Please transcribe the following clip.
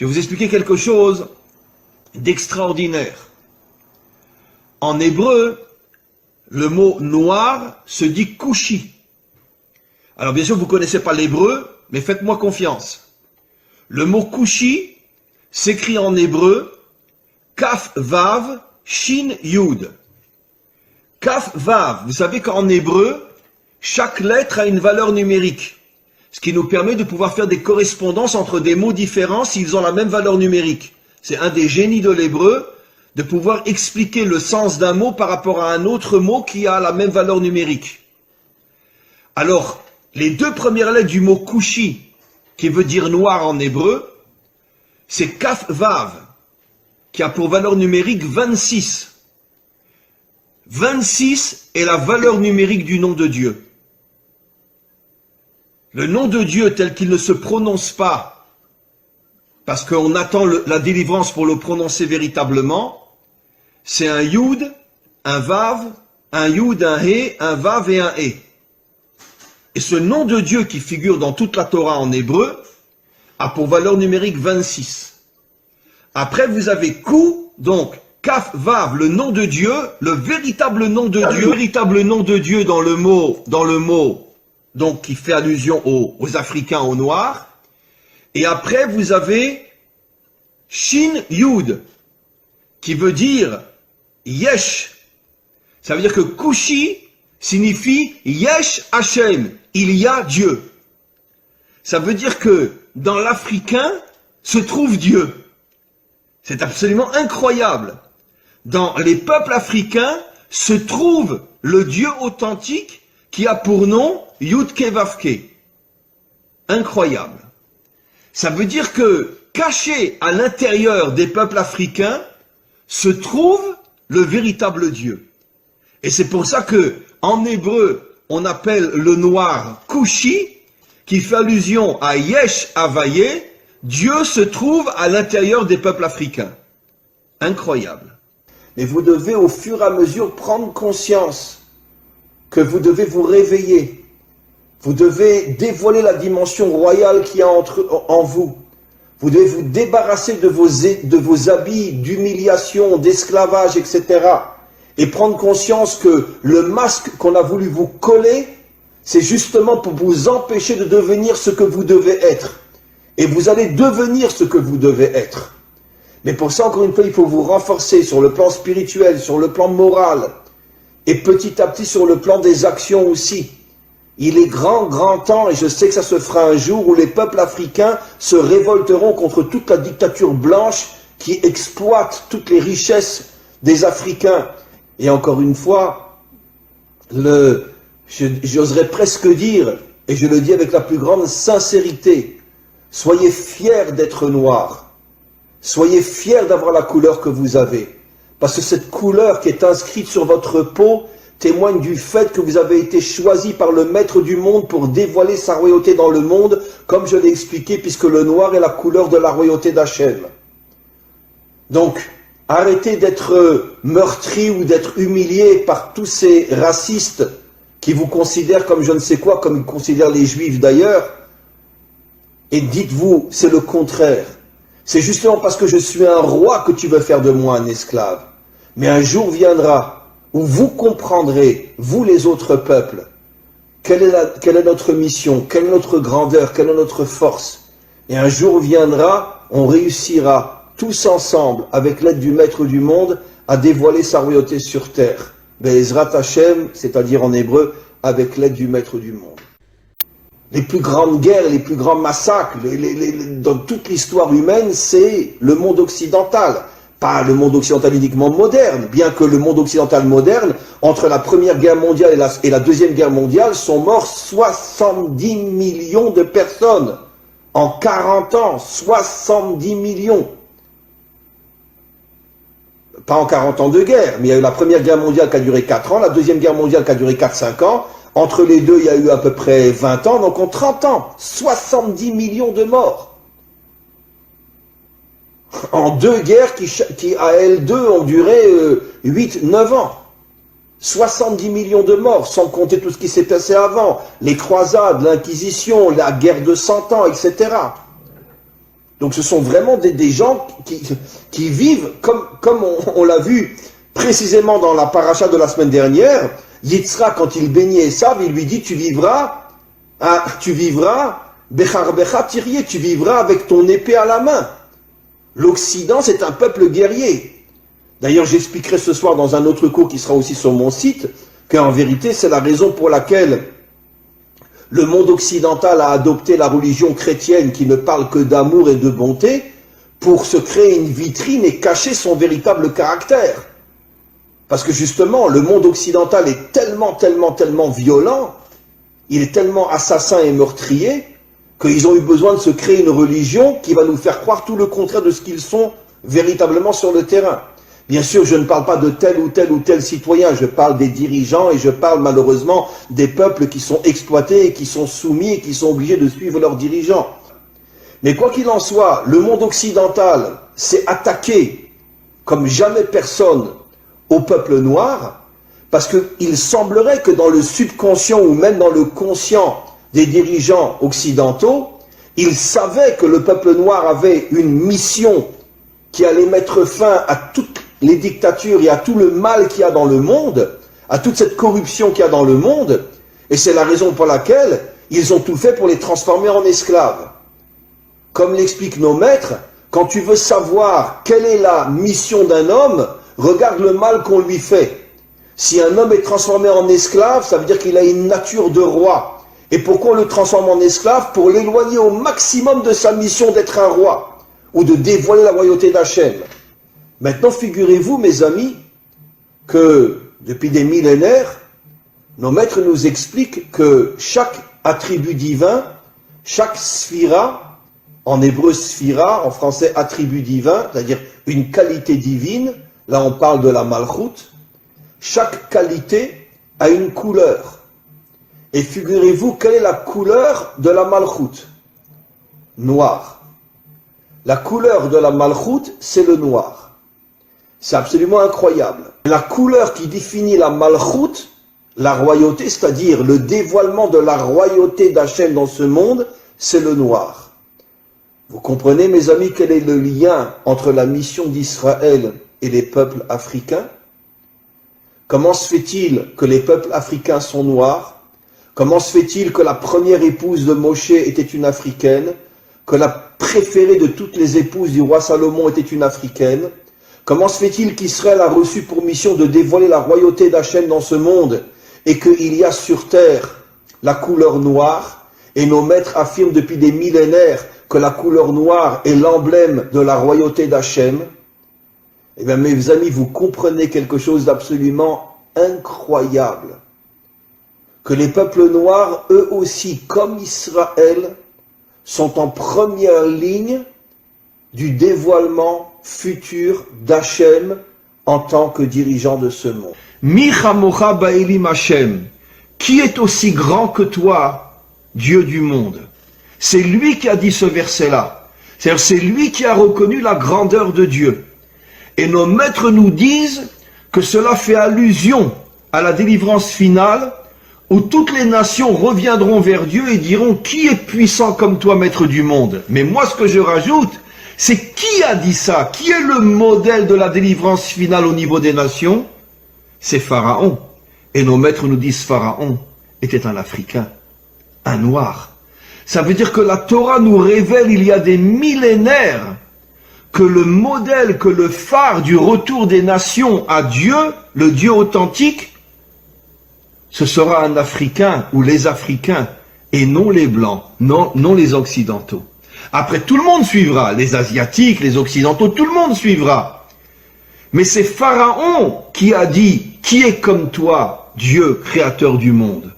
Je vais vous expliquer quelque chose d'extraordinaire. En hébreu, le mot noir se dit kushi. Alors bien sûr, vous ne connaissez pas l'hébreu, mais faites-moi confiance. Le mot kushi s'écrit en hébreu kaf vav shin yud. Kaf vav, vous savez qu'en hébreu, chaque lettre a une valeur numérique. Ce qui nous permet de pouvoir faire des correspondances entre des mots différents s'ils ont la même valeur numérique. C'est un des génies de l'hébreu, de pouvoir expliquer le sens d'un mot par rapport à un autre mot qui a la même valeur numérique. Alors, les deux premières lettres du mot kushi, qui veut dire noir en hébreu, c'est kaf vav, qui a pour valeur numérique 26. 26 est la valeur numérique du nom de Dieu. Le nom de Dieu tel qu'il ne se prononce pas, parce qu'on attend la délivrance pour le prononcer véritablement, c'est un Yud, un Vav, un Yud, un He, un Vav et un He. Et ce nom de Dieu qui figure dans toute la Torah en hébreu a pour valeur numérique 26. Après vous avez Ku, donc Kaf Vav, le nom de Dieu, le véritable nom de Dieu, le véritable nom de Dieu dans le mot, donc qui fait allusion aux Africains, aux Noirs. Et après, vous avez Shin Yud, qui veut dire Yesh. Ça veut dire que Kushi signifie Yesh Hashem, il y a Dieu. Ça veut dire que dans l'Africain se trouve Dieu. C'est absolument incroyable. Dans les peuples africains se trouve le Dieu authentique qui a pour nom Yudke Vavke. Incroyable. Ça veut dire que, caché à l'intérieur des peuples africains, se trouve le véritable Dieu. Et c'est pour ça que, en hébreu, on appelle le noir Kushi, qui fait allusion à Yesh Havaye, Dieu se trouve à l'intérieur des peuples africains. Incroyable. Mais vous devez au fur et à mesure prendre conscience que vous devez vous réveiller. Vous devez dévoiler la dimension royale qu'il y a en vous. Vous devez vous débarrasser de vos habits d'humiliation, d'esclavage, etc. Et prendre conscience que le masque qu'on a voulu vous coller, c'est justement pour vous empêcher de devenir ce que vous devez être. Et vous allez devenir ce que vous devez être. Mais pour ça, encore une fois, il faut vous renforcer sur le plan spirituel, sur le plan moral, et petit à petit sur le plan des actions aussi. Il est grand temps, et je sais que ça se fera un jour, où les peuples africains se révolteront contre toute la dictature blanche qui exploite toutes les richesses des Africains. Et encore une fois, j'oserais presque dire, et je le dis avec la plus grande sincérité, soyez fiers d'être noirs. Soyez fiers d'avoir la couleur que vous avez. Parce que cette couleur qui est inscrite sur votre peau témoigne du fait que vous avez été choisi par le maître du monde pour dévoiler sa royauté dans le monde, comme je l'ai expliqué, puisque le noir est la couleur de la royauté d'Hachem. Donc, arrêtez d'être meurtri ou d'être humilié par tous ces racistes qui vous considèrent comme je ne sais quoi, comme ils considèrent les juifs d'ailleurs, et dites-vous, c'est le contraire. C'est justement parce que je suis un roi que tu veux faire de moi un esclave. Mais un jour viendra où vous comprendrez, vous les autres peuples, quelle est notre mission, quelle est notre grandeur, quelle est notre force. Et un jour viendra, on réussira tous ensemble, avec l'aide du Maître du monde, à dévoiler sa royauté sur terre. Be'ezrat Hashem, c'est-à-dire en hébreu, avec l'aide du Maître du monde. Les plus grandes guerres, les plus grands massacres, dans toute l'histoire humaine, c'est le monde occidental. Pas le monde occidental uniquement moderne, bien que le monde occidental moderne, entre la Première Guerre mondiale et la Deuxième Guerre mondiale, sont morts 70 millions de personnes. En 40 ans, 70 millions. Pas en 40 ans de guerre, mais il y a eu la Première Guerre mondiale qui a duré 4 ans, la Deuxième Guerre mondiale qui a duré 4-5 ans. Entre les deux, il y a eu à peu près 20 ans, donc en 30 ans, 70 millions de morts. En deux guerres qui à elles deux, ont duré 8-9 ans. 70 millions de morts, sans compter tout ce qui s'est passé avant. Les croisades, l'Inquisition, la guerre de 100 ans, etc. Donc ce sont vraiment des gens qui vivent, comme on l'a vu précisément dans la paracha de la semaine dernière. Yitzhak, quand il bénit Esav, il lui dit, tu vivras, Becharbecha Tirye, tu vivras avec ton épée à la main. L'Occident, c'est un peuple guerrier. D'ailleurs, j'expliquerai ce soir dans un autre cours qui sera aussi sur mon site, qu'en vérité, c'est la raison pour laquelle le monde occidental a adopté la religion chrétienne qui ne parle que d'amour et de bonté pour se créer une vitrine et cacher son véritable caractère. Parce que justement, le monde occidental est tellement violent, il est tellement assassin et meurtrier, qu'ils ont eu besoin de se créer une religion qui va nous faire croire tout le contraire de ce qu'ils sont véritablement sur le terrain. Bien sûr, je ne parle pas de tel ou tel citoyen, je parle des dirigeants et je parle malheureusement des peuples qui sont exploités et qui sont soumis et qui sont obligés de suivre leurs dirigeants. Mais quoi qu'il en soit, le monde occidental s'est attaqué comme jamais personne au peuple noir, parce qu'il semblerait que dans le subconscient ou même dans le conscient des dirigeants occidentaux, ils savaient que le peuple noir avait une mission qui allait mettre fin à toutes les dictatures et à tout le mal qu'il y a dans le monde, à toute cette corruption qu'il y a dans le monde, et c'est la raison pour laquelle ils ont tout fait pour les transformer en esclaves. Comme l'expliquent nos maîtres, quand tu veux savoir quelle est la mission d'un homme, regarde le mal qu'on lui fait. Si un homme est transformé en esclave, ça veut dire qu'il a une nature de roi. Et pourquoi on le transforme en esclave? Pour l'éloigner au maximum de sa mission d'être un roi, ou de dévoiler la royauté d'Hachem. Maintenant, figurez-vous, mes amis, que depuis des millénaires, nos maîtres nous expliquent que chaque attribut divin, chaque sphira, en hébreu sphira, en français attribut divin, c'est-à-dire une qualité divine, là on parle de la malchoute, chaque qualité a une couleur. Et figurez-vous, quelle est la couleur de la malchoute? Noir. La couleur de la malchoute, c'est le noir. C'est absolument incroyable. La couleur qui définit la malchoute, la royauté, c'est-à-dire le dévoilement de la royauté d'Hachem dans ce monde, c'est le noir. Vous comprenez, mes amis, quel est le lien entre la mission d'Israël et les peuples africains? Comment se fait-il que les peuples africains sont noirs? Comment se fait-il que la première épouse de Moshe était une Africaine, que la préférée de toutes les épouses du roi Salomon était une Africaine? Comment se fait-il qu'Israël a reçu pour mission de dévoiler la royauté d'Hachem dans ce monde et qu'il y a sur terre la couleur noire? Et nos maîtres affirment depuis des millénaires que la couleur noire est l'emblème de la royauté d'Hachem. Eh bien, mes amis, vous comprenez quelque chose d'absolument incroyable. Que les peuples noirs, eux aussi, comme Israël, sont en première ligne du dévoilement futur d'Hachem en tant que dirigeant de ce monde. Mi chamocha ba'elim Hachem, qui est aussi grand que toi, Dieu du monde? C'est lui qui a dit ce verset-là. C'est-à-dire, c'est lui qui a reconnu la grandeur de Dieu. Et nos maîtres nous disent que cela fait allusion à la délivrance finale, où toutes les nations reviendront vers Dieu et diront « Qui est puissant comme toi, maître du monde ?» Mais moi, ce que je rajoute, c'est qui a dit ça? Qui est le modèle de la délivrance finale au niveau des nations? C'est Pharaon. Et nos maîtres nous disent Pharaon était un Africain, un Noir. Ça veut dire que la Torah nous révèle il y a des millénaires que le modèle, que le phare du retour des nations à Dieu, le Dieu authentique, ce sera un Africain ou les Africains et non les Blancs, non les Occidentaux. Après, tout le monde suivra, les Asiatiques, les Occidentaux, tout le monde suivra. Mais c'est Pharaon qui a dit « Qui est comme toi, Dieu, créateur du monde ?»